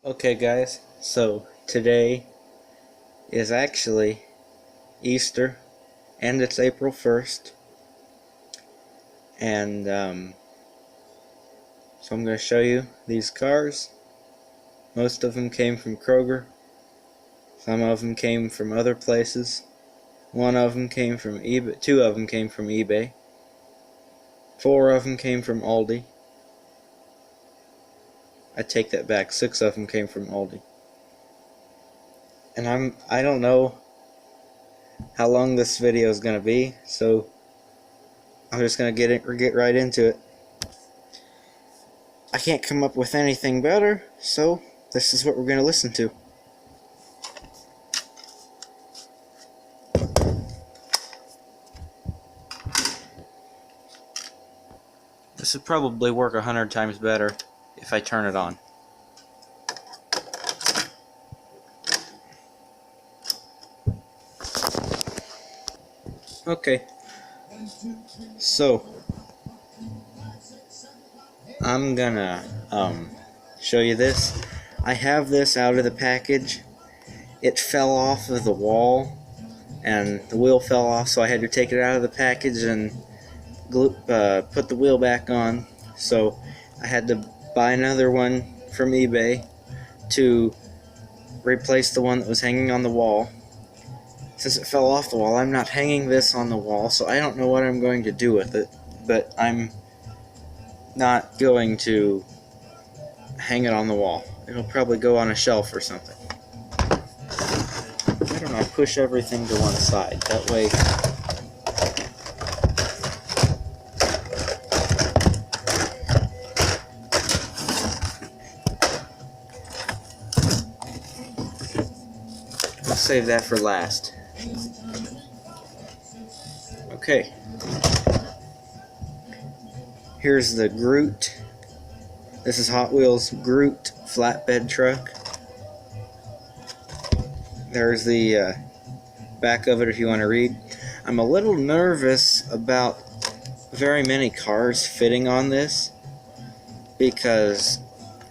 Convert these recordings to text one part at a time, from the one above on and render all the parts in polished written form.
Okay guys, so today is actually Easter and it's April 1st and so I'm going to show you these cars. Most of them came from Kroger, some of them came from other places, one of them came from eBay, two of them came from eBay, four of them came from Aldi. I take that back, six of them came from Aldi. And I don't know how long this video is going to be, so I'm just going to get right into it. I can't come up with anything better, so this is what we're going to listen to. This would probably work 100 times better if I turn it on. Okay, so I'm gonna show you this. I have this out of the package. It fell off of the wall and the wheel fell off, so I had to take it out of the package and put the wheel back on. So I had to buy another one from eBay to replace the one that was hanging on the wall. Since it fell off the wall, I'm not hanging this on the wall, so I don't know what I'm going to do with it, but I'm not going to hang it on the wall. It'll probably go on a shelf or something. I don't know, push everything to one side, that way I'll save that for last. Okay, here's the Groot. This is Hot Wheels Groot flatbed truck. There's the back of it if you want to read. I'm a little nervous about very many cars fitting on this, because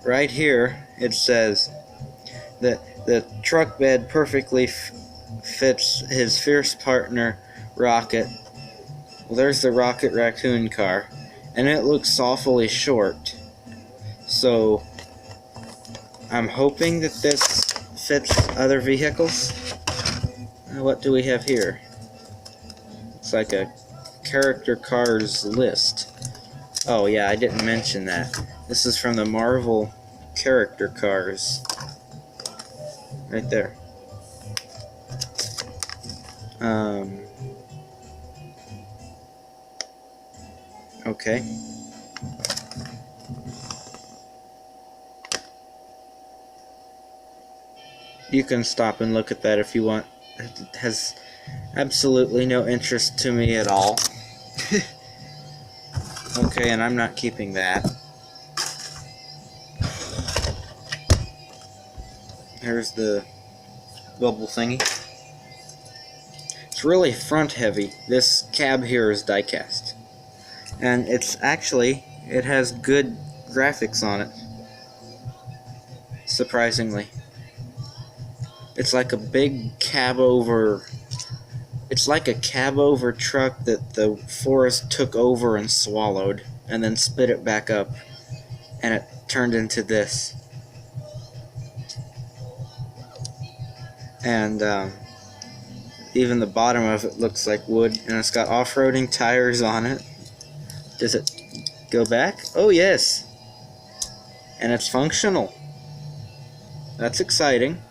right here it says that the truck bed perfectly fits his fierce partner Rocket. Well, there's the Rocket Raccoon car, and it looks awfully short. So I'm hoping that this fits other vehicles. What do we have here? It's like a character cars list. Oh yeah, I didn't mention that. This is from the Marvel character cars. Right there. Okay. You can stop and look at that if you want. It has absolutely no interest to me at all. Okay, and I'm not keeping that. Here's the bubble thingy. It's really front heavy. This cab here is diecast. And it's actually, it has good graphics on it. Surprisingly. It's like a big cab over. It's like a cab over truck that the forest took over and swallowed, and then spit it back up, and it turned into this. And even the bottom of it looks like wood, and it's got off-roading tires on it. Does it go back? Oh yes! And it's functional. That's exciting.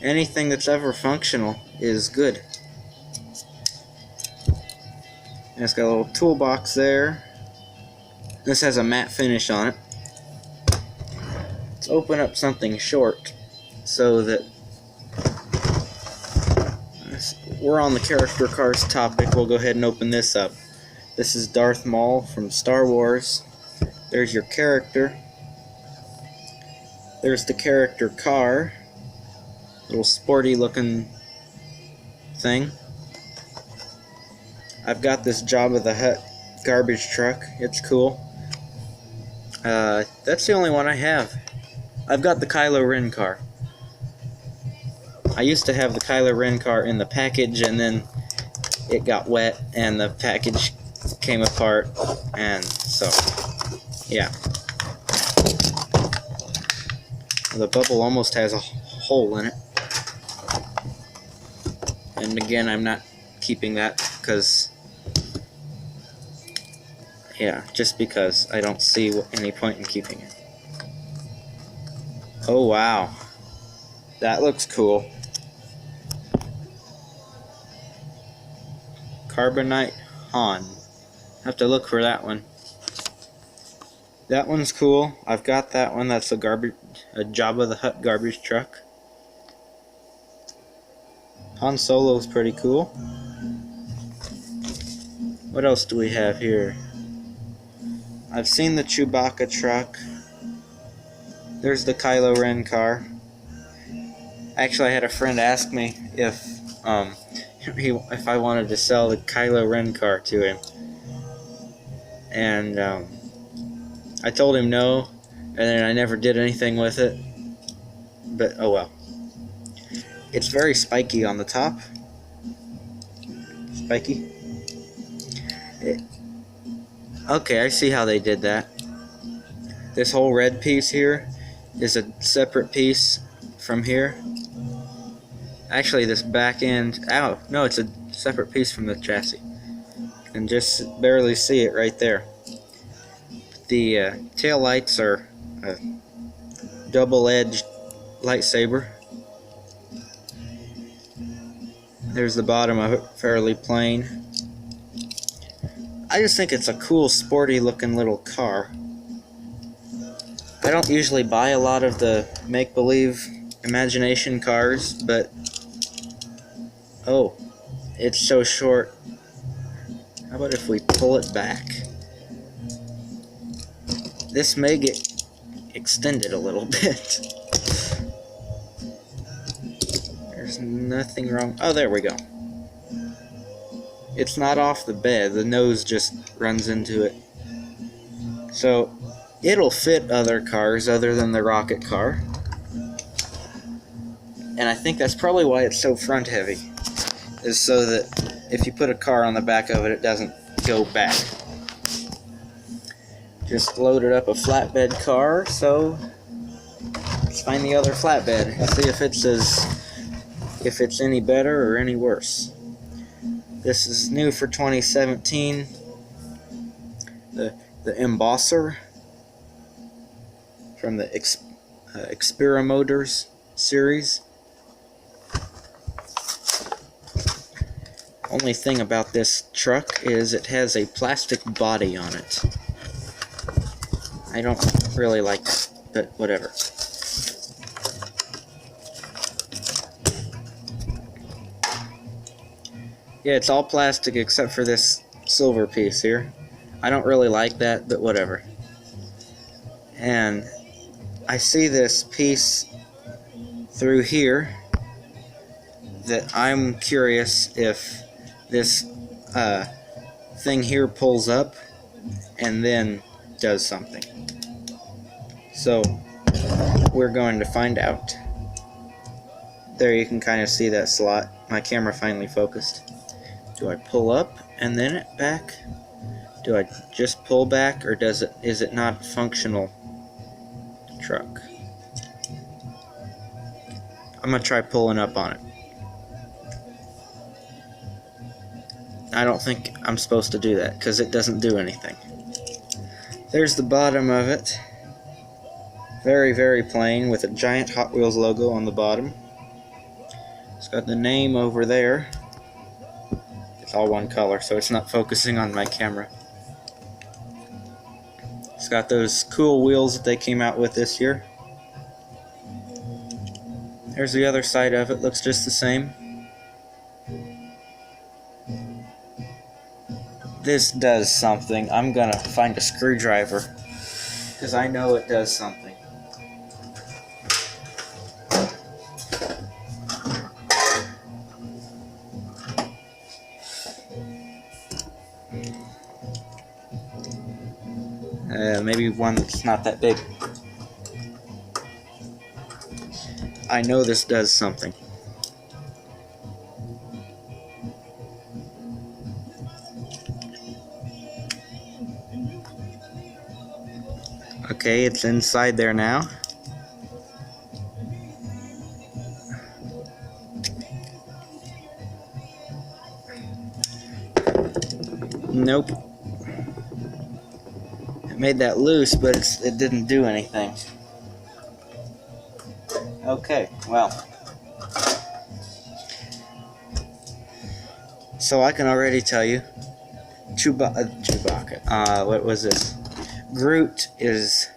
Anything that's ever functional is good. And it's got a little toolbox there. This has a matte finish on it. Let's open up something short so that we're on the character cars topic. We'll go ahead and open this up. This is Darth Maul from Star Wars. There's your character. There's the character car. Little sporty looking thing. I've got this Jabba the Hutt garbage truck. It's cool. That's the only one I have. I've got the Kylo Ren car. I used to have the Kylo Ren car in the package, and then it got wet and the package came apart, and so yeah. The bubble almost has a hole in it. And again, I'm not keeping that because, yeah, just because I don't see any point in keeping it. Oh wow, that looks cool. Carbonite Han. Have to look for that one. That one's cool. I've got that one. That's a Jabba the Hutt garbage truck. Han Solo's pretty cool. What else do we have here? I've seen the Chewbacca truck. There's the Kylo Ren car. Actually, I had a friend ask me if I wanted to sell the Kylo Ren car to him, and I told him no, and then I never did anything with it. But oh well. It's very spiky on the top. Spiky. Okay, I see how they did that. This whole red piece here is a separate piece from here. Actually, this back end, ow, no, it's a separate piece from the chassis. You can just barely see it right there. The tail lights are a double-edged lightsaber. There's the bottom of it, fairly plain. I just think it's a cool, sporty looking little car. I don't usually buy a lot of the make-believe imagination cars, but oh, it's so short. How about if we pull it back? This may get extended a little bit. There's nothing wrong. Oh, there we go. It's not off the bed. The nose just runs into it. So, it'll fit other cars other than the rocket car. And I think that's probably why it's so front heavy. Is so that if you put a car on the back of it, it doesn't go back. Just loaded up a flatbed car, so let's find the other flatbed and see if it's any better or any worse. This is new for 2017. The Embosser from the Xpera Motors series. Only thing about this truck is it has a plastic body on it. I don't really like that, but whatever. Yeah, it's all plastic except for this silver piece here. I don't really like that, but whatever. And I see this piece through here that I'm curious if this thing here pulls up and then does something. So we're going to find out. There you can kind of see that slot. My camera finally focused. Do I pull up and then it back? Do I just pull back, or is it not a functional truck? I'm gonna try pulling up on it. I don't think I'm supposed to do that because it doesn't do anything. There's the bottom of it. Very, very plain with a giant Hot Wheels logo on the bottom. It's got the name over there. It's all one color, so it's not focusing on my camera. It's got those cool wheels that they came out with this year. There's the other side of it, looks just the same. This does something. I'm gonna find a screwdriver, because I know it does something. Maybe one that's not that big. I know this does something. Okay, it's inside there now. Nope. It made that loose, but it didn't do anything. Okay, well. So I can already tell you, Chewbacca. What was this? Groot is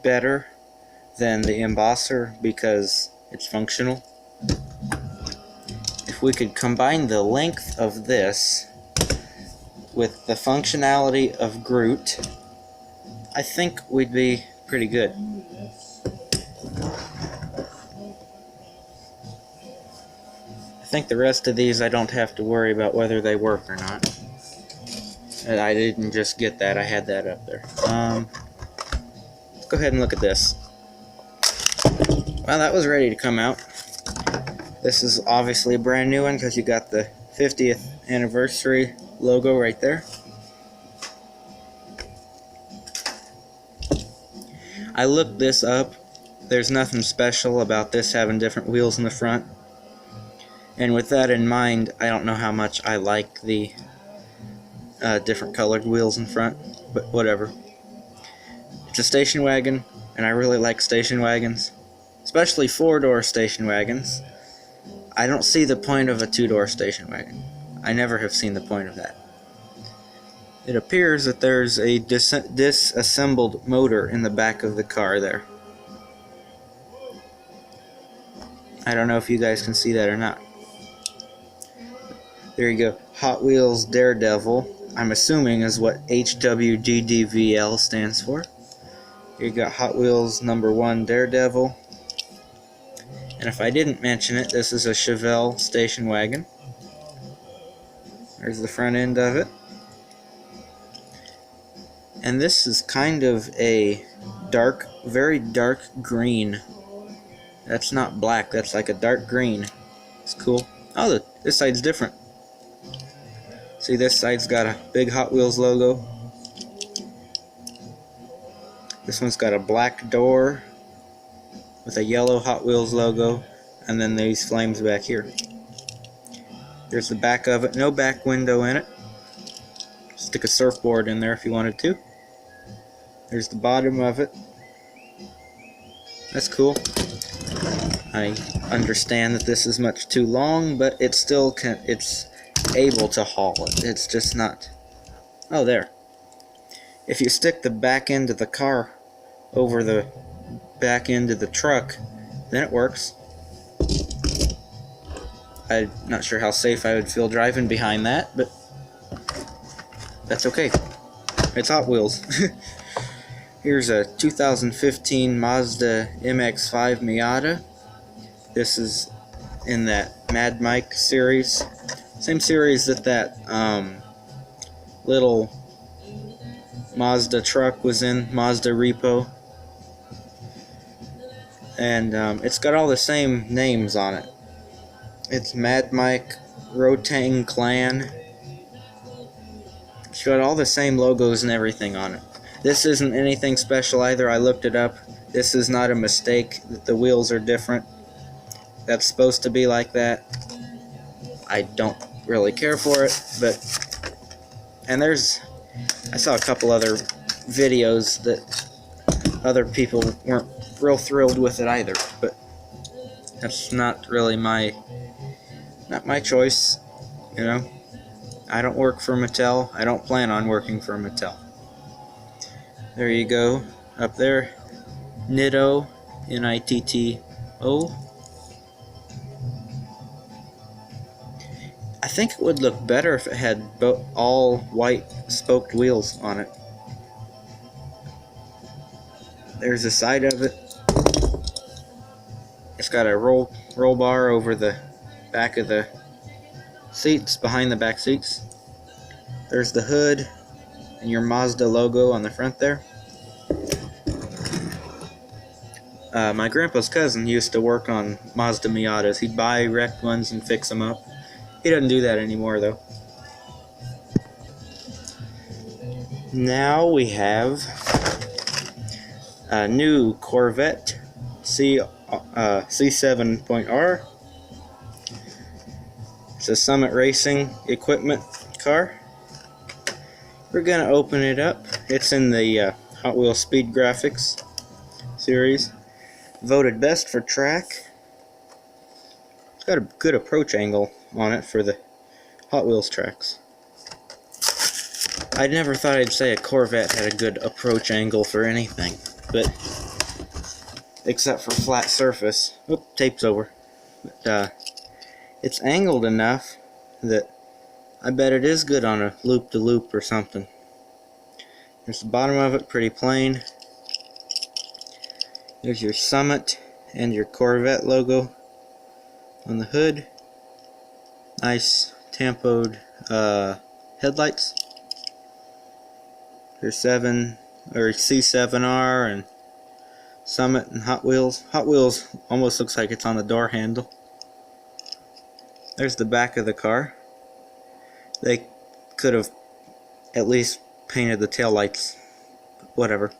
better than the embosser because it's functional. If we could combine the length of this with the functionality of Groot, I think we'd be pretty good. I think the rest of these I don't have to worry about whether they work or not. I didn't just get that, I had that up there. Let's go ahead and look at this. Well, that was ready to come out. This is obviously a brand new one because you got the 50th anniversary logo right there. I looked this up. There's nothing special about this having different wheels in the front. And with that in mind, I don't know how much I like the different colored wheels in front, but whatever. It's a station wagon, and I really like station wagons, especially four-door station wagons. I don't see the point of a two-door station wagon. I never have seen the point of that. It appears that there's a disassembled motor in the back of the car there. I don't know if you guys can see that or not. There you go. Hot Wheels Daredevil, I'm assuming is what HWGDVL stands for. Here you got Hot Wheels #1 Daredevil. And if I didn't mention it, this is a Chevelle station wagon. There's the front end of it. And this is kind of a dark, very dark green. That's not black, that's like a dark green. It's cool. Oh, this side's different. See, this side's got a big Hot Wheels logo. This one's got a black door with a yellow Hot Wheels logo, and then these flames back here. There's the back of it. No back window in it. Stick a surfboard in there if you wanted to. There's the bottom of it. That's cool. I understand that this is much too long, but it still can. It's able to haul it. It's just not. Oh, there. If you stick the back end of the car over the back end of the truck, then it works. I'm not sure how safe I would feel driving behind that, but that's okay. It's Hot Wheels. Here's a 2015 Mazda MX-5 Miata. This is in that Mad Mike series. Same series that little Mazda truck was in, Mazda Repo. And it's got all the same names on it. It's Mad Mike, Rotang Clan. It's got all the same logos and everything on it. This isn't anything special either. I looked it up. This is not a mistake that the wheels are different. That's supposed to be like that. I don't really care for it, but... And I saw a couple other videos that other people weren't real thrilled with it either, but that's not really my choice, you know. I don't work for Mattel. I don't plan on working for Mattel. There you go, up there, Nitto, Nitto. I think it would look better if it had all white spoked wheels on it. There's the side of it. It's got a roll bar over the back of the seats, behind the back seats. There's the hood and your Mazda logo on the front there. My grandpa's cousin used to work on Mazda Miatas. He'd buy wrecked ones and fix them up. He doesn't do that anymore, though. Now we have a new Corvette C7.R. It's a Summit Racing equipment car. We're gonna open it up. It's in the Hot Wheels Speed Graphics series. Voted best for track. It's got a good approach angle on it for the Hot Wheels tracks. I never thought I'd say a Corvette had a good approach angle for anything, but except for flat surface. Oop, tape's over. But it's angled enough that I bet it is good on a loop-to-loop or something. There's the bottom of it, pretty plain. There's your Summit and your Corvette logo on the hood. Nice tampoed headlights. There's C7R and Summit and Hot Wheels. Hot Wheels almost looks like it's on the door handle. There's the back of the car. They could have at least painted the taillights. Whatever.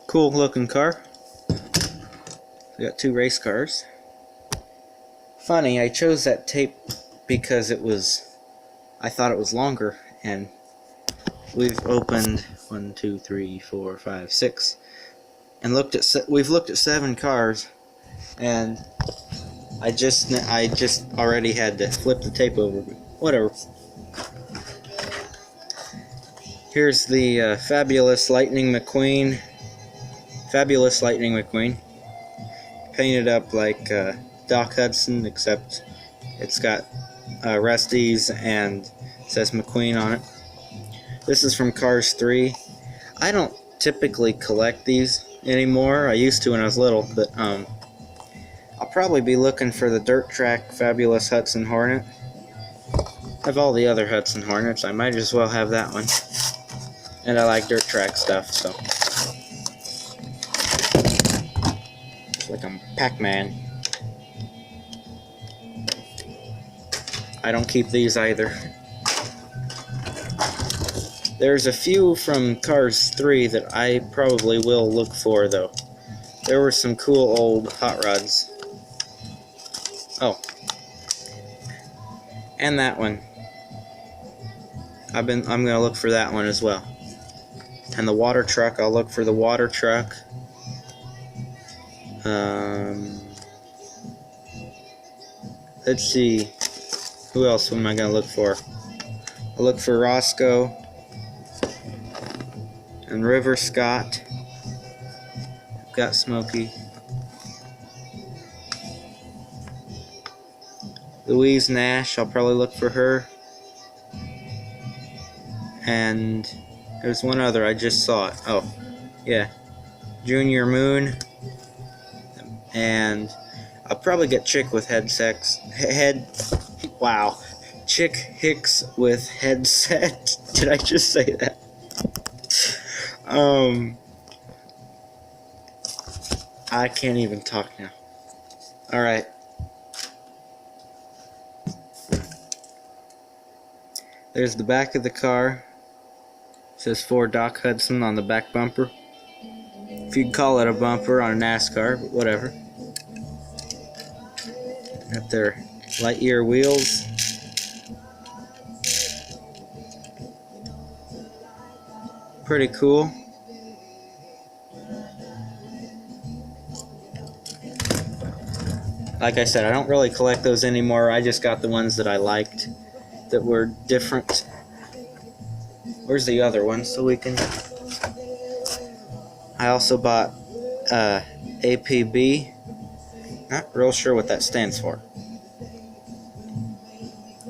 Cool looking car. We got two race cars. Funny, I chose that tape because I thought it was longer, and we've opened 1, 2, 3, 4, 5, 6, and we've looked at 7 cars, and I just already had to flip the tape over. But whatever. Here's the Fabulous Lightning McQueen. Painted up like Doc Hudson, except it's got Rusty's and says McQueen on it. This is from Cars 3. I don't typically collect these anymore. I used to when I was little, but I'll probably be looking for the dirt track Fabulous Hudson Hornet. I have all the other Hudson Hornets. I might as well have that one. And I like dirt track stuff, so. It's like I'm Pac-Man. I don't keep these either. There's a few from Cars 3 that I probably will look for, though. There were some cool old hot rods. Oh. And that one. I'm gonna look for that one as well. And the water truck, I'll look for the water truck. Let's see. Who else am I gonna look for? I'll look for Roscoe and River Scott. I've got Smokey. Louise Nash, I'll probably look for her. And there's one other, I just saw it. Oh, yeah. Junior Moon. And I'll probably get Chick with wow. Chick Hicks with headset. Did I just say that? I can't even talk now. Alright. There's the back of the car. It says for Doc Hudson on the back bumper. If you'd call it a bumper on a NASCAR, but whatever. Got their Lightyear wheels. Pretty cool. Like I said, I don't really collect those anymore. I just got the ones that I liked that were different. Where's the other one so we can... I also bought APB. Not real sure what that stands for.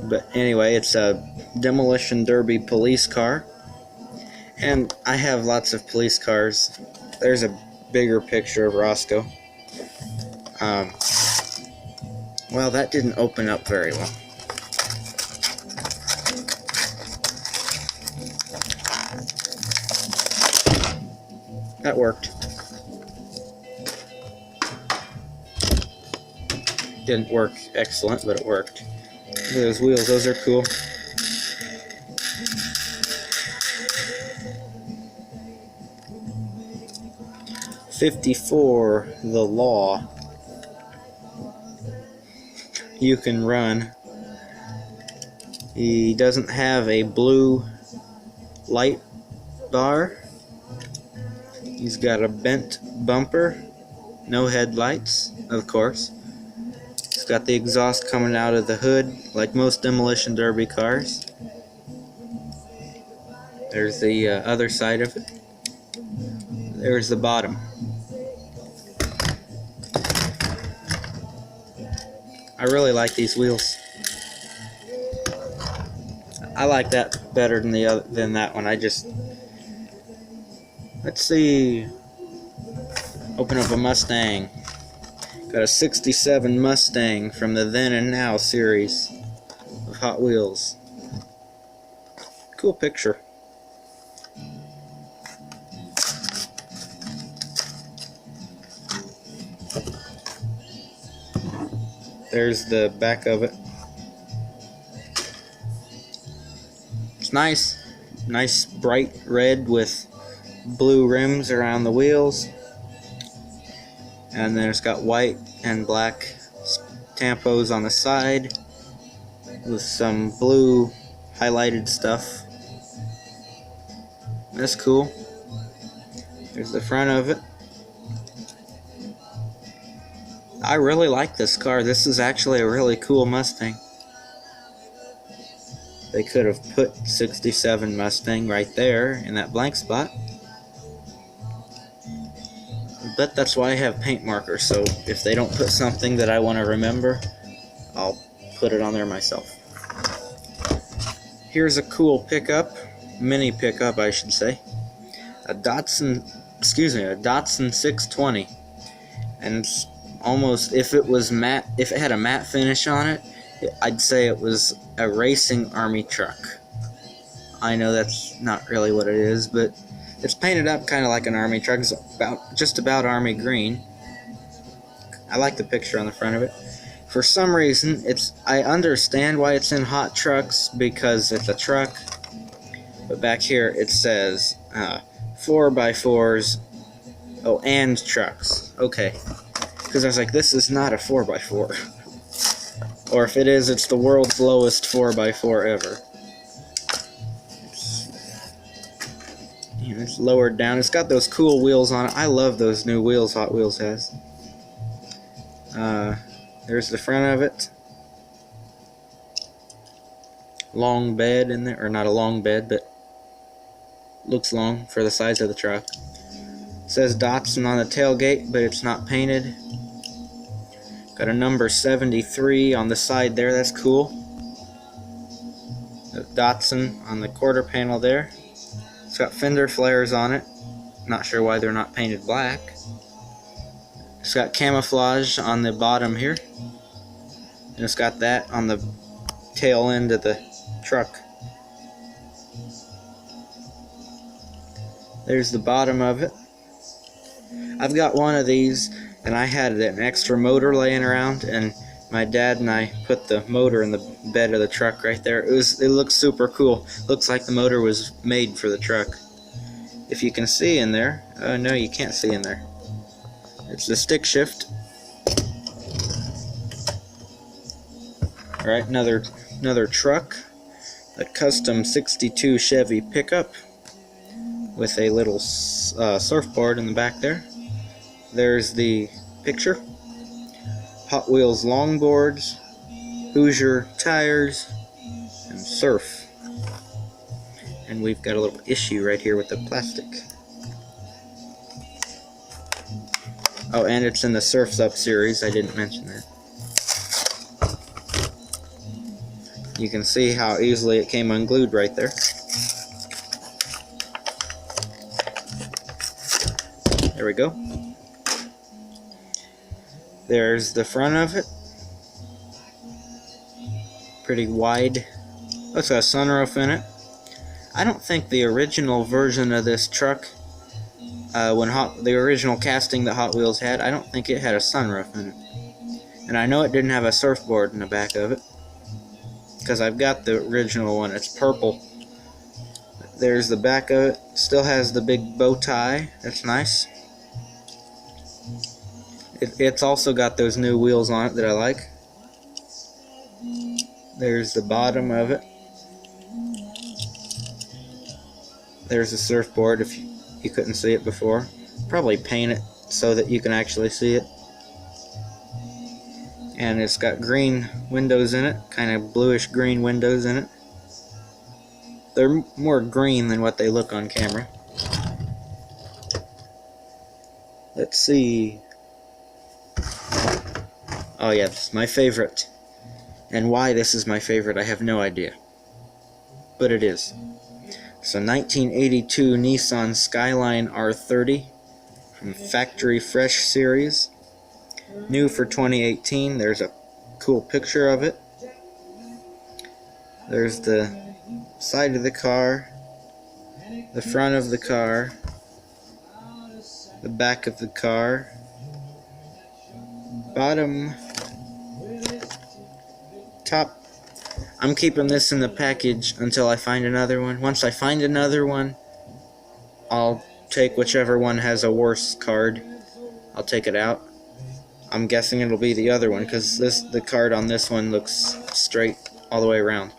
But anyway, it's a Demolition Derby police car. And I have lots of police cars. There's a bigger picture of Roscoe. Well, that didn't open up very well. That worked. Didn't work excellent, but it worked. Look at those wheels, those are cool. "54, the law. You can run." He doesn't have a blue light bar. He's got a bent bumper. No headlights, of course. He's got the exhaust coming out of the hood, like most Demolition Derby cars. There's the other side of it. There's the bottom. I really like these wheels. I like that better than that one. Let's see. Open up a Mustang. Got a 67 Mustang from the Then and Now series of Hot Wheels. Cool picture. There's the back of it. It's nice. Nice bright red with blue rims around the wheels. And then it's got white and black tampos on the side with some blue highlighted stuff. That's cool. There's the front of it. I really like this car. This is actually a really cool Mustang. They could have put 67 Mustang right there in that blank spot. But that's why I have paint markers, so if they don't put something that I want to remember, I'll put it on there myself. Here's a cool pickup, mini pickup I should say. A Datsun 620. And it's almost, if it had a matte finish on it, I'd say it was a racing army truck. I know that's not really what it is, but it's painted up kind of like an army truck. It's just about army green. I like the picture on the front of it. For some reason, I understand why it's in hot trucks because it's a truck. But back here it says 4x4s. Oh, and trucks. Okay. Because I was like, this is not a 4x4. Or if it is, it's the world's lowest 4x4 ever. It's lowered down. It's got those cool wheels on it. I love those new wheels Hot Wheels has. There's the front of it. Long bed in there, or not a long bed, but looks long for the size of the truck. It says Datsun on the tailgate, but it's not painted. Got a number 73 on the side there. That's cool. The Datsun on the quarter panel there. It's got fender flares on it. Not sure why they're not painted black. It's got camouflage on the bottom here. And it's got that on the tail end of the truck. There's the bottom of it. I've got one of these, and I had an extra motor laying around, and my dad and I put the motor in the bed of the truck right there. It looks super cool. Looks like the motor was made for the truck. If you can see in there, oh no, you can't see in there. It's the stick shift. All right, another truck, a custom '62 Chevy pickup with a little surfboard in the back there. There's the picture. Hot Wheels longboards, Hoosier tires, and surf. And we've got a little issue right here with the plastic. Oh, and it's in the Surf's Up series. I didn't mention that. You can see how easily it came unglued right there. There we go. There's the front of it. Pretty wide. Looks like a sunroof in it. I don't think the original version of this truck, the original casting that Hot Wheels had, I don't think it had a sunroof in it. And I know it didn't have a surfboard in the back of it, because I've got the original one. It's purple. There's the back of it. Still has the big bow tie. That's nice. It's also got those new wheels on it that I like. There's the bottom of it. There's the surfboard if you couldn't see it before. Probably paint it so that you can actually see it. And it's got green windows in it, kind of bluish green windows in it. They're more green than what they look on camera. Let's see. Oh yeah, this is my favorite. And why this is my favorite, I have no idea. But it is. So 1982 Nissan Skyline R30 from Factory Fresh series. New for 2018. There's a cool picture of it. There's the side of the car, the front of the car, the back of the car, bottom, top. I'm keeping this in the package until I find another one. Once I find another one, I'll take whichever one has a worse card. I'll take it out. I'm guessing it'll be the other one, because the card on this one looks straight all the way around.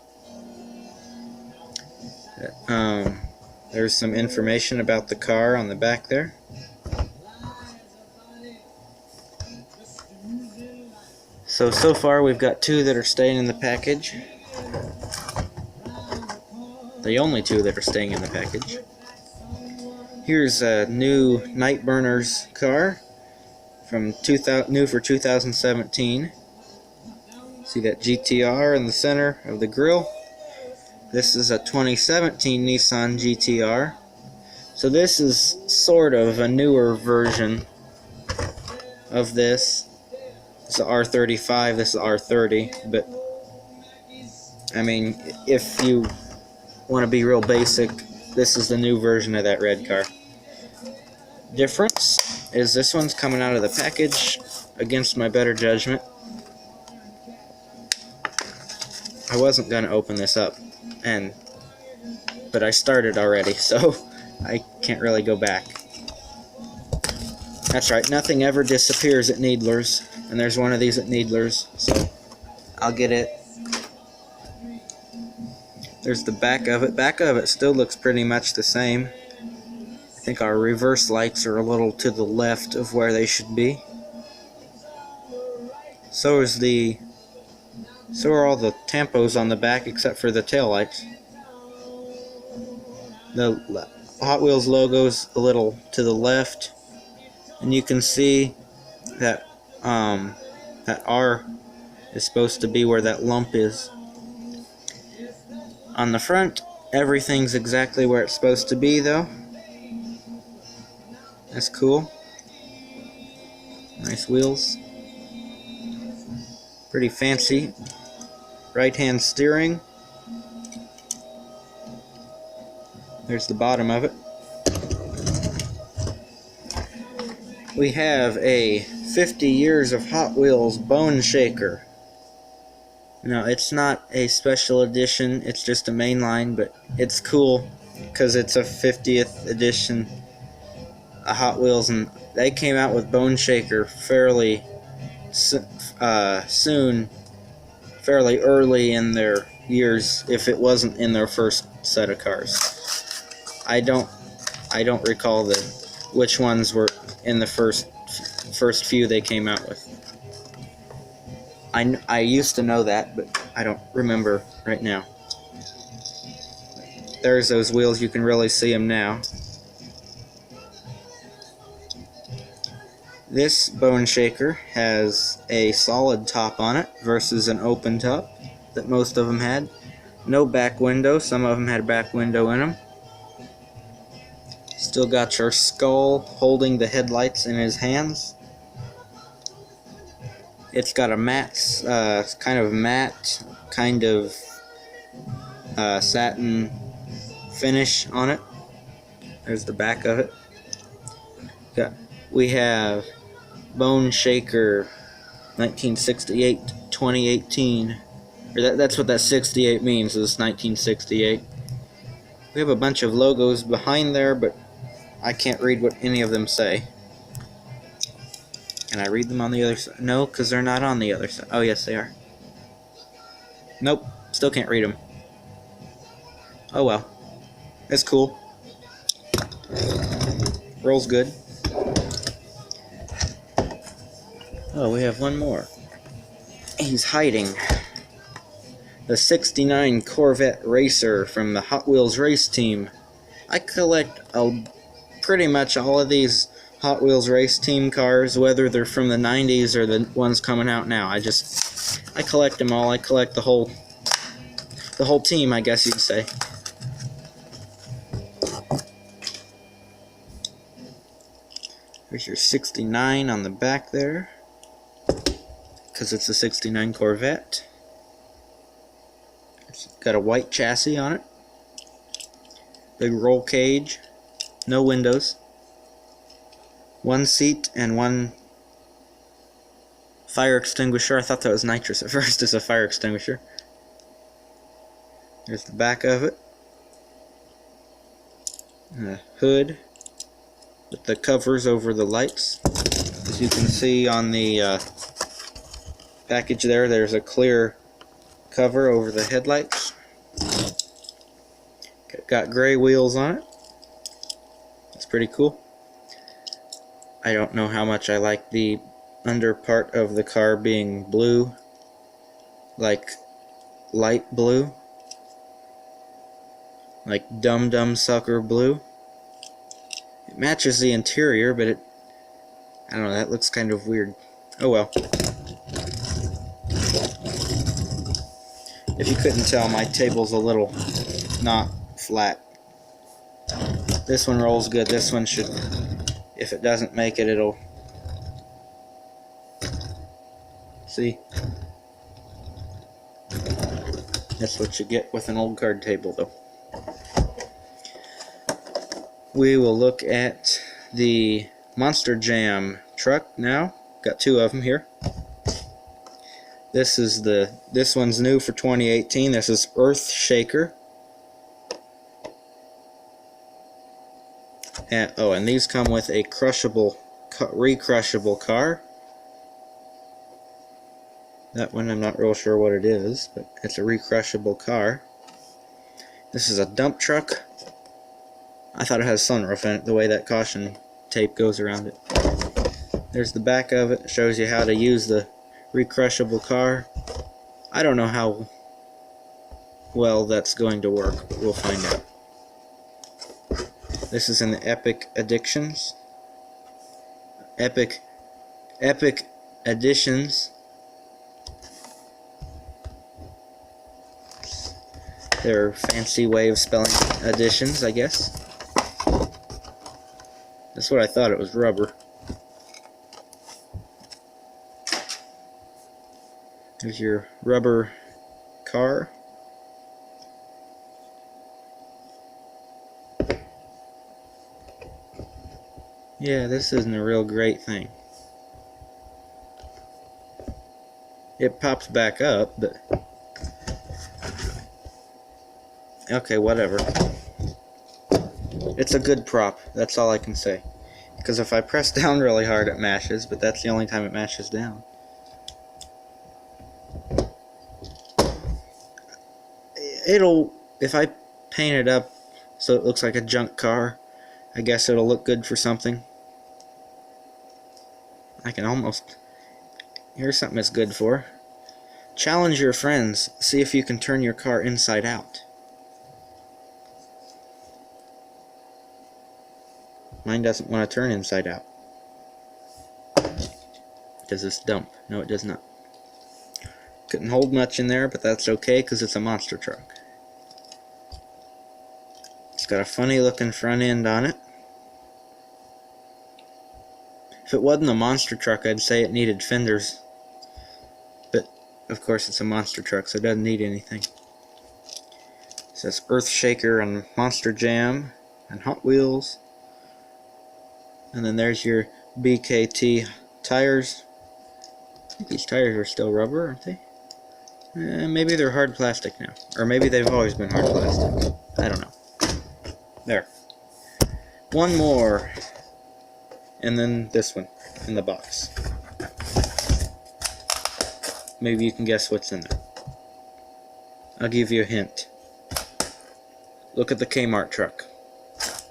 There's some information about the car on the back there. So far we've got two that are staying in the package. The only two that are staying in the package. Here's a new Nightburners car from new for 2017. See that GTR in the center of the grille? This is a 2017 Nissan GTR. So this is sort of a newer version of this. This is R35, this is R30, but I mean, if you want to be real basic, this is the new version of that red car. Difference is this one's coming out of the package against my better judgment. I wasn't going to open this up, but I started already, so I can't really go back. That's right, nothing ever disappears at Needler's, and there's one of these at Needler's, so I'll get it. There's the back of it. Back of it still looks pretty much the same. I think our reverse lights are a little to the left of where they should be. So are all the tampos on the back except for the tail lights. The Hot Wheels logo's a little to the left, and you can see that that R is supposed to be where that lump is. On the front, everything's exactly where it's supposed to be, though. That's cool. Nice wheels. Pretty fancy. Right-hand steering. There's the bottom of it. We have a 50 years of Hot Wheels Boneshaker. No, it's not a special edition, it's just a mainline, but it's cool because it's a 50th edition of Hot Wheels, and they came out with Boneshaker fairly soon, fairly early in their years, if it wasn't in their first set of cars. I don't recall which ones were in the first few they came out with. I used to know that, but I don't remember right now. There's those wheels, you can really see them now. This Boneshaker has a solid top on it versus an open top that most of them had. No back window, some of them had a back window in them. Still got your skull holding the headlights in his hands. It's got a matte, kind of satin finish on it. There's the back of it. We have Boneshaker 1968, 2018. Or that's what that 68 means, is 1968. We have a bunch of logos behind there, but I can't read what any of them say. Can I read them on the other side? No, because they're not on the other side. Oh, yes, they are. Nope, still can't read them. Oh well. It's cool. Rolls good. Oh, we have one more. He's hiding. The 69 Corvette Racer from the Hot Wheels race team. I collect pretty much all of these Hot Wheels race team cars, whether they're from the 90s or the ones coming out now. I collect them all. I collect the whole team, I guess you'd say. There's your 69 on the back there, because it's a 69 Corvette. It's got a white chassis on it. Big roll cage. No windows. One seat and one fire extinguisher. I thought that was nitrous at first. It's a fire extinguisher. There's the back of it. And a hood with the covers over the lights. As you can see on the package there's a clear cover over the headlights. Got gray wheels on it. It's pretty cool. I don't know how much I like the under part of the car being blue, like light blue, like dum-dum sucker blue. It matches the interior, but I don't know, that looks kind of weird. Oh well. If you couldn't tell, my table's a little not flat. This one rolls good. This one should, if it doesn't make it, it'll, see? That's what you get with an old card table, though. We will look at the Monster Jam truck now. Got two of them here. This one's new for 2018. This is Earthshaker. And these come with a recrushable car. That one I'm not real sure what it is, but it's a recrushable car. This is a dump truck. I thought it has sunroof in it, the way that caution tape goes around it. There's the back of it. It shows you how to use the recrushable car. I don't know how well that's going to work, but we'll find out. This is in the Epic Editions. Epic Editions. Their fancy way of spelling editions, I guess. That's what I thought. It was rubber. There's your rubber car. Yeah, this isn't a real great thing. It pops back up, but okay, whatever. It's a good prop, that's all I can say. Because if I press down really hard, it mashes, but that's the only time it mashes down. If I paint it up so it looks like a junk car, I guess it'll look good for something. Here's something it's good for. Challenge your friends. See if you can turn your car inside out. Mine doesn't want to turn inside out. Does this dump? No, it does not. Couldn't hold much in there, but that's okay because it's a monster truck. It's got a funny looking front end on it. If it wasn't a monster truck, I'd say it needed fenders. But, of course, it's a monster truck, so it doesn't need anything. It says Earthshaker and Monster Jam and Hot Wheels. And then there's your BKT tires. think these tires are still rubber, aren't they? Maybe they're hard plastic now. Or maybe they've always been hard plastic. I don't know. There. One more. And then this one in the box. Maybe you can guess what's in there. I'll give you a hint. Look at the Kmart truck.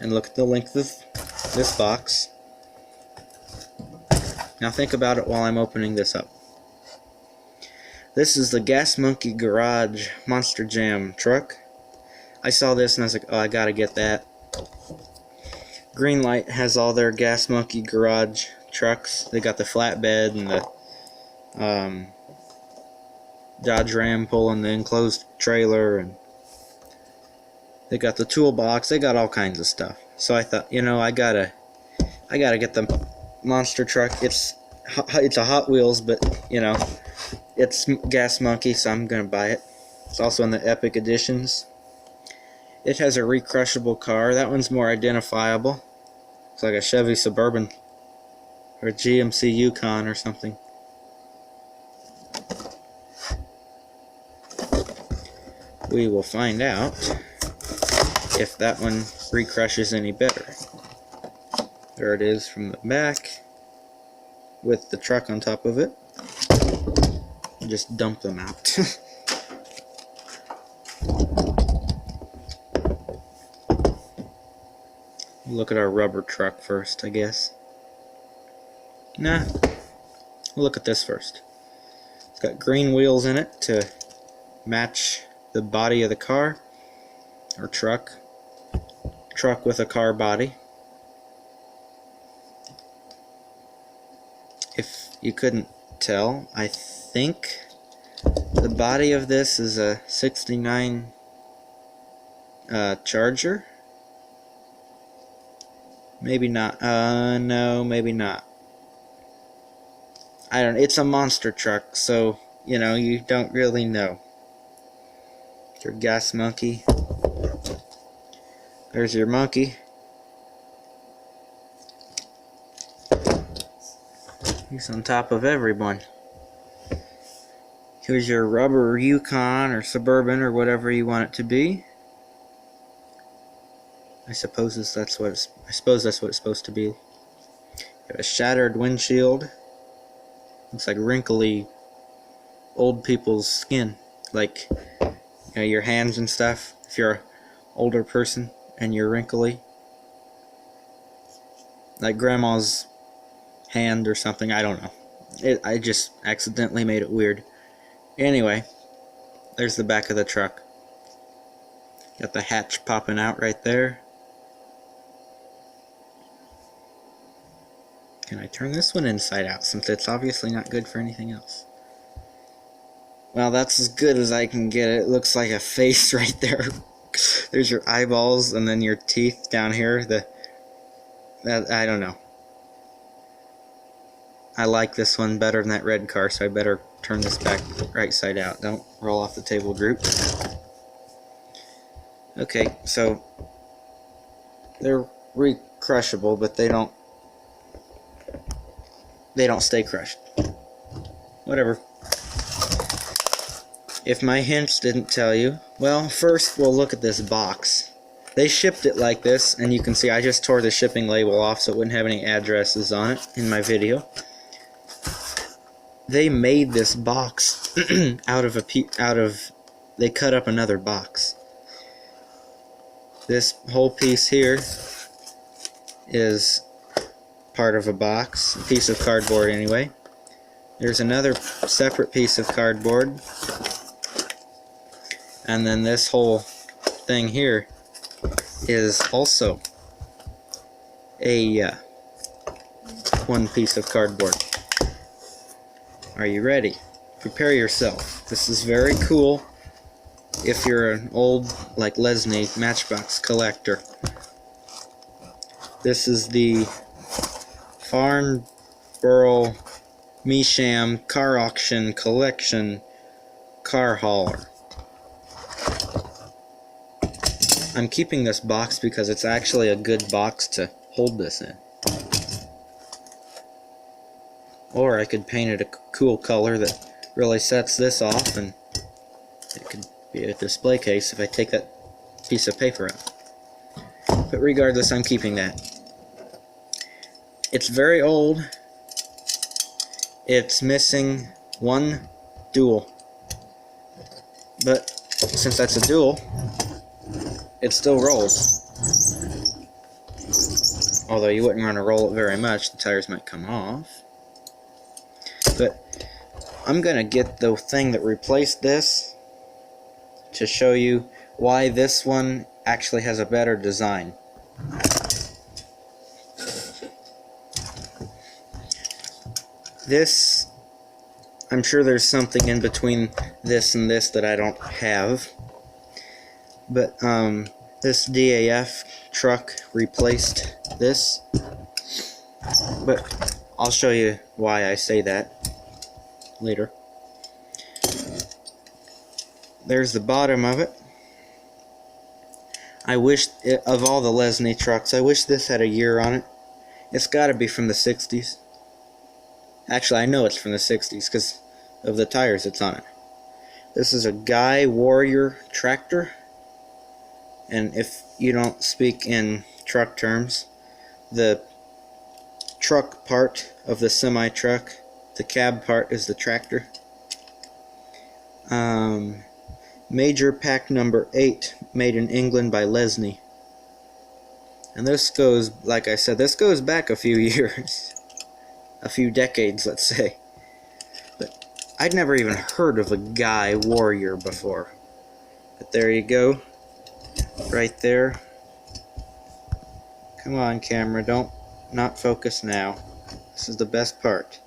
And look at the length of this box. Now think about it while I'm opening this up. This is the Gas Monkey Garage Monster Jam truck. I saw this and I was like, oh, I gotta get that. Greenlight has all their Gas Monkey Garage trucks. They got the flatbed and the Dodge Ram pulling the enclosed trailer, and they got the toolbox. They got all kinds of stuff. So I thought, you know, I gotta get the monster truck. It's a Hot Wheels, but you know, it's Gas Monkey, so I'm gonna buy it. It's also in the Epic Editions. It has a recrushable car. That one's more identifiable. It's like a Chevy Suburban or a GMC Yukon or something. We will find out if that one recrushes any better. There it is from the back with the truck on top of it. Just dump them out. Look at our rubber truck first, I guess. Nah, we'll look at this first. It's got green wheels in it to match the body of the car, or truck. Truck with a car body. If you couldn't tell, I think the body of this is a 69 Charger. Maybe not. No, maybe not. I don't. It's a monster truck, so you know you don't really know. Your Gas Monkey. There's your monkey. He's on top of everyone. Here's your rubber Yukon or Suburban or whatever you want it to be. I suppose that's what it's supposed to be. Got a shattered windshield. Looks like wrinkly old people's skin, like you know, your hands and stuff. If you're an older person and you're wrinkly, like grandma's hand or something. I don't know. I just accidentally made it weird. Anyway, there's the back of the truck. Got the hatch popping out right there. Can I turn this one inside out, since it's obviously not good for anything else? Well, that's as good as I can get it. It looks like a face right there. There's your eyeballs, and then your teeth down here. I don't know. I like this one better than that red car, so I better turn this back right side out. Don't roll off the table, Groot. Okay, so they're recrushable, but they don't stay crushed. Whatever. If my hints didn't tell you, well, first we'll look at this box. They shipped it like this, and you can see I just tore the shipping label off so it wouldn't have any addresses on it in my video. They made this box they cut up another box. This whole piece here is part of a box, a piece of cardboard anyway. There's another separate piece of cardboard, and then this whole thing here is also a one piece of cardboard. Are you ready? Prepare yourself. This is very cool if you're an old, like Lesney, Matchbox collector. This is the Farnborough Measham Car Auction Collection Car Hauler. I'm keeping this box because it's actually a good box to hold this in. Or I could paint it a cool color that really sets this off, and it could be a display case if I take that piece of paper out. But regardless, I'm keeping that. It's very old. It's missing one dual. But since that's a dual, it still rolls. Although you wouldn't want to roll it very much, the tires might come off. But I'm going to get the thing that replaced this to show you why this one actually has a better design. This, I'm sure there's something in between this and this that I don't have. But this DAF truck replaced this. But I'll show you why I say that later. There's the bottom of it. I wish, of all the Lesney trucks, I wish this had a year on it. It's got to be from the 60s. Actually, I know it's from the 60s because of the tires that's on it. This is a Guy Warrior tractor. And if you don't speak in truck terms, the truck part of the semi-truck, the cab part is the tractor. Major pack number 8, made in England by Lesney. And this goes, like I said, this goes back a few years. A few decades, let's say. But I'd never even heard of a Guy Warrior before. But there you go. Right there. Come on, camera, don't not focus now. This is the best part.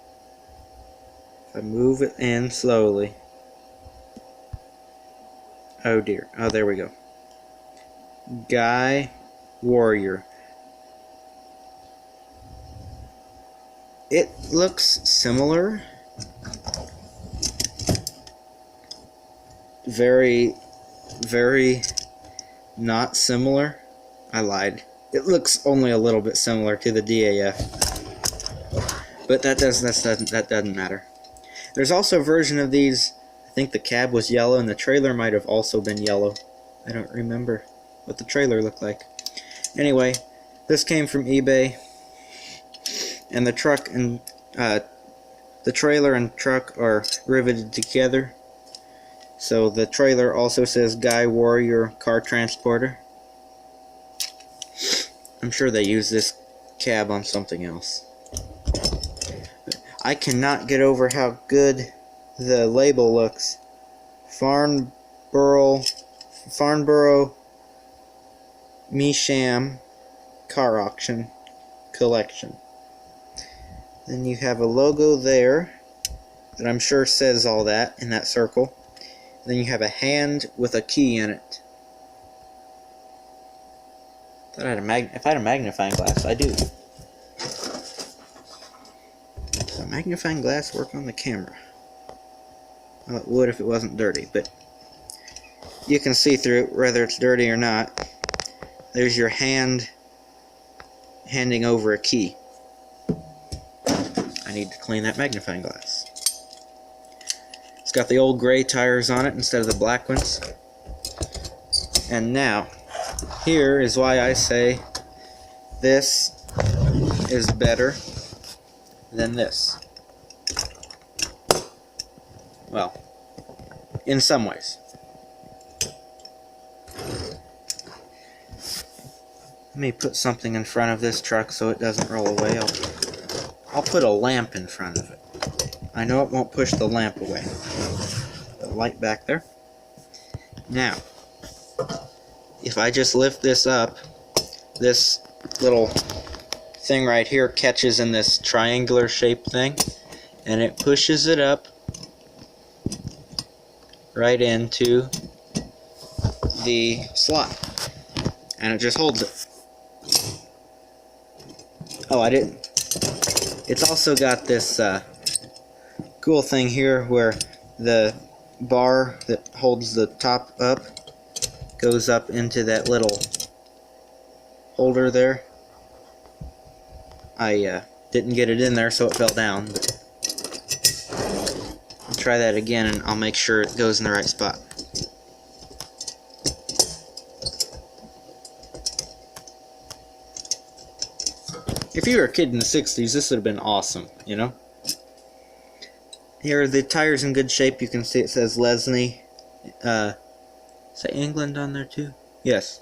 If I move it in slowly. Oh dear. Oh, there we go. Guy Warrior. It looks similar. Very, very not similar. I lied. It looks only a little bit similar to the DAF. But that doesn't matter. There's also a version of these. I think the cab was yellow and the trailer might have also been yellow. I don't remember what the trailer looked like. Anyway, this came from eBay. And the truck and the trailer and truck are riveted together. So the trailer also says Guy Warrior Car Transporter. I'm sure they use this cab on something else. I cannot get over how good the label looks. Farnborough Measham Car Auction Collection. Then you have a logo there that I'm sure says all that in that circle. And then you have a hand with a key in it. If I had a magnifying glass, I do. Does a magnifying glass work on the camera? Well, it would if it wasn't dirty, but you can see through it whether it's dirty or not. There's your hand handing over a key. I need to clean that magnifying glass. It's got the old gray tires on it instead of the black ones. And now, here is why I say this is better than this. Well, in some ways. Let me put something in front of this truck so it doesn't roll away. I'll put a lamp in front of it. I know it won't push the lamp away. The light back there. Now, if I just lift this up, this little thing right here catches in this triangular shaped thing, and it pushes it up right into the slot, and it just holds it. Oh, I didn't. It's also got this cool thing here where the bar that holds the top up goes up into that little holder there. I didn't get it in there, so it fell down. But try that again and I'll make sure it goes in the right spot. If you were a kid in the 60s, this would have been awesome, you know? Here are the tires in good shape. You can see it says Lesney. Say England on there too? Yes.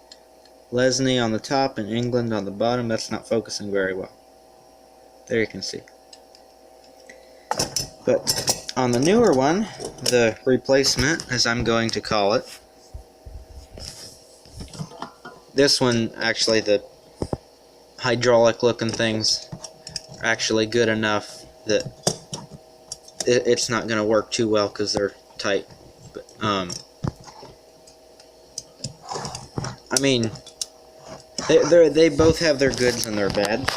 Lesney on the top and England on the bottom. That's not focusing very well. There you can see. But on the newer one, the replacement, as I'm going to call it, this one, actually, the hydraulic looking things are actually good enough that it's not going to work too well because they're tight. But, I mean, they both have their goods and their bad.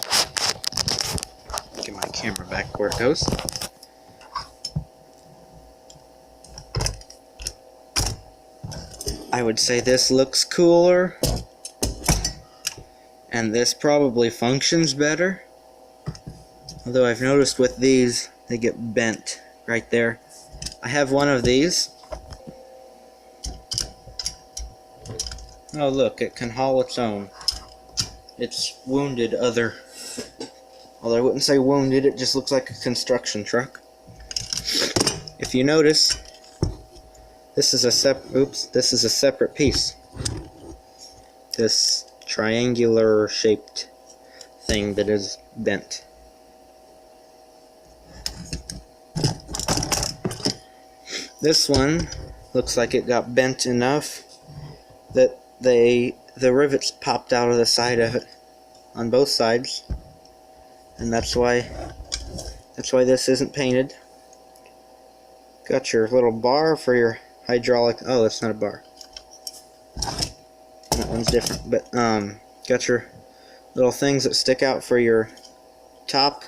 Get my camera back where it goes. I would say this looks cooler, and this probably functions better. Although I've noticed with these, they get bent right there. I have one of these. Oh look, it can haul its own. It's wounded other... Although I wouldn't say wounded, it just looks like a construction truck. If you notice, this is a separate piece. This triangular shaped thing that is bent. This one looks like it got bent enough that the rivets popped out of the side of it on both sides, and that's why this isn't painted. Got your little bar for your hydraulic. Oh, that's not a bar. That one's different. But got your little things that stick out for your top.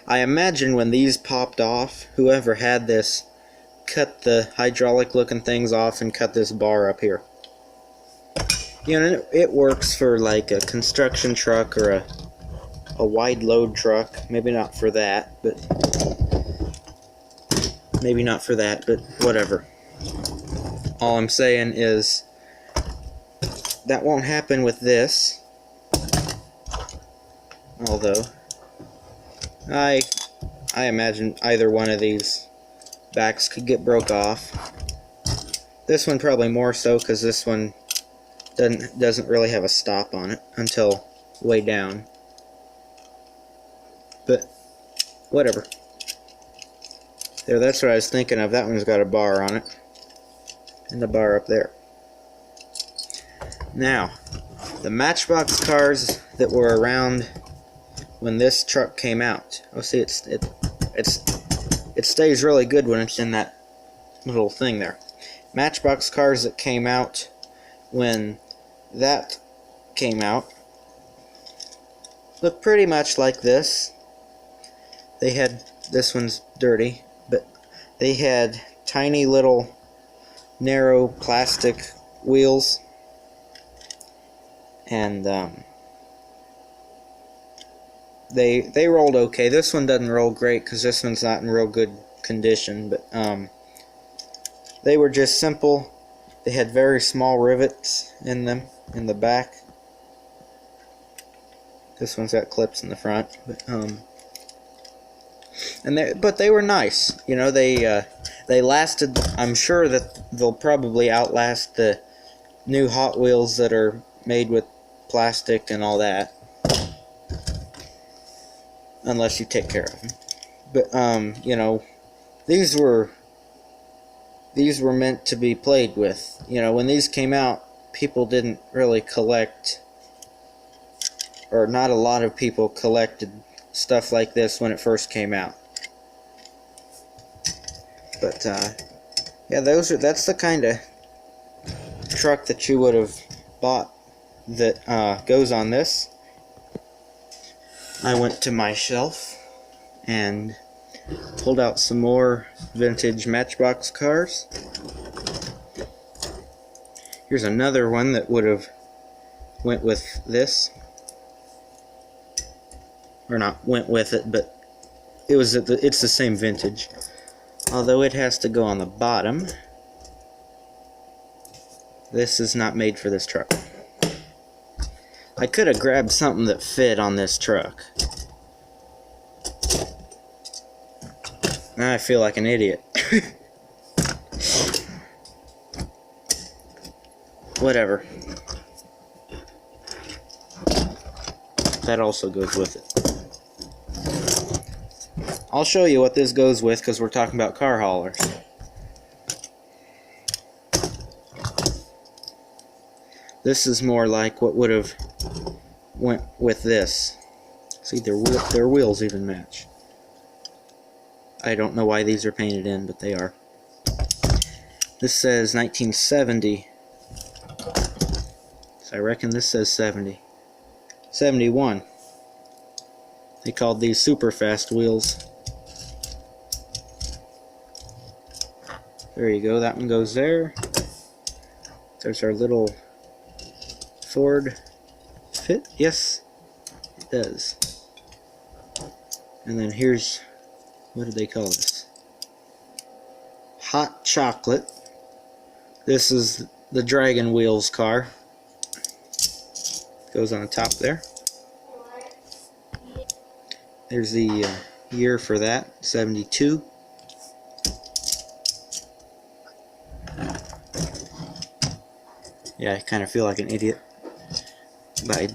I imagine when these popped off, whoever had this cut the hydraulic looking things off and cut this bar up here. You know, it works for like a construction truck or a wide load truck. Maybe not for that, but whatever. All I'm saying is that won't happen with this. Although I imagine either one of these backs could get broke off. This one probably more so because this one doesn't really have a stop on it until way down. But whatever. There, that's what I was thinking of. That one's got a bar on it. And the bar up there. Now, the Matchbox cars that were around when this truck came out. Oh, see, it stays really good when it's in that little thing there. Matchbox cars that came out when that came out look pretty much like this. They had, this one's dirty, but they had tiny little narrow plastic wheels, and they rolled okay. This one doesn't roll great because this one's not in real good condition, but they were just simple. They had very small rivets in them in the back. This one's got clips in the front, but they were nice. You know, they lasted. I'm sure that they'll probably outlast the new Hot Wheels that are made with plastic and all that, unless you take care of them. But you know, these were meant to be played with. You know, when these came out, people didn't really collect, or not a lot of people collected stuff like this when it first came out. But yeah, that's the kind of truck that you would have bought that goes on this. I went to my shelf and pulled out some more vintage Matchbox cars. Here's another one that would have went with this. Or not went with it, but it's the same vintage. Although it has to go on the bottom. This is not made for this truck. I could have grabbed something that fit on this truck. Now I feel like an idiot. Whatever. That also goes with it. I'll show you what this goes with because we're talking about car haulers. This is more like what would have went with this. See, their wheels even match. I don't know why these are painted in, but they are. This says 1970. So I reckon this says 70. 71. They called these super fast wheels. There you go, that one goes there. There's our little Ford fit. Yes, it does. And then here's, what did they call this? Hot chocolate. This is the Dragon Wheels car. Goes on the top there. There's the year for that, 72. Yeah, I kind of feel like an idiot by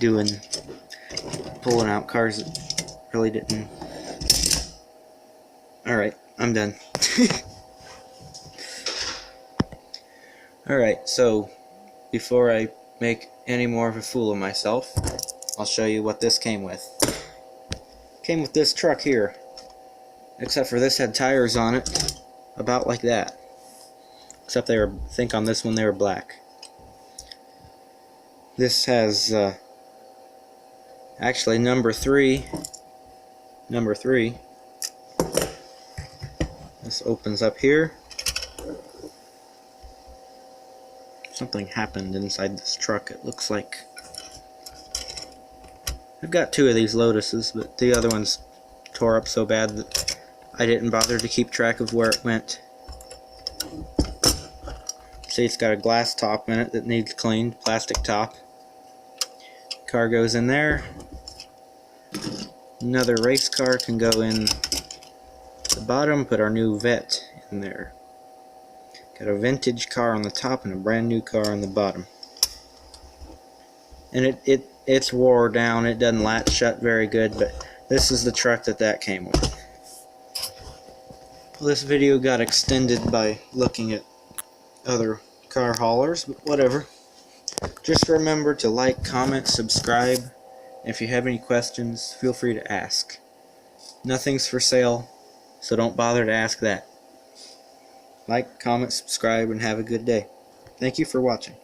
pulling out cars that really didn't. Alright, I'm done. Alright, so before I make any more of a fool of myself, I'll show you what this came with. Came with this truck here, except for this had tires on it about like that, except they were, I think on this one they were black. This has actually number 3. This opens up here. Something happened inside this truck. It looks like I've got 2 of these Lotuses, but the other ones tore up so bad that I didn't bother to keep track of where it went. See, it's got a glass top in it that needs cleaned, plastic top. Car goes in there. Another race car can go in the bottom. Put our new Vet in there. Got a vintage car on the top and a brand new car on the bottom. And it's wore down. It doesn't latch shut very good, but this is the truck that came with. Well, this video got extended by looking at other car haulers, but whatever. Just remember to like, comment, subscribe. If you have any questions, feel free to ask. Nothing's for sale, so don't bother to ask that. Like, comment, subscribe, and have a good day. Thank you for watching.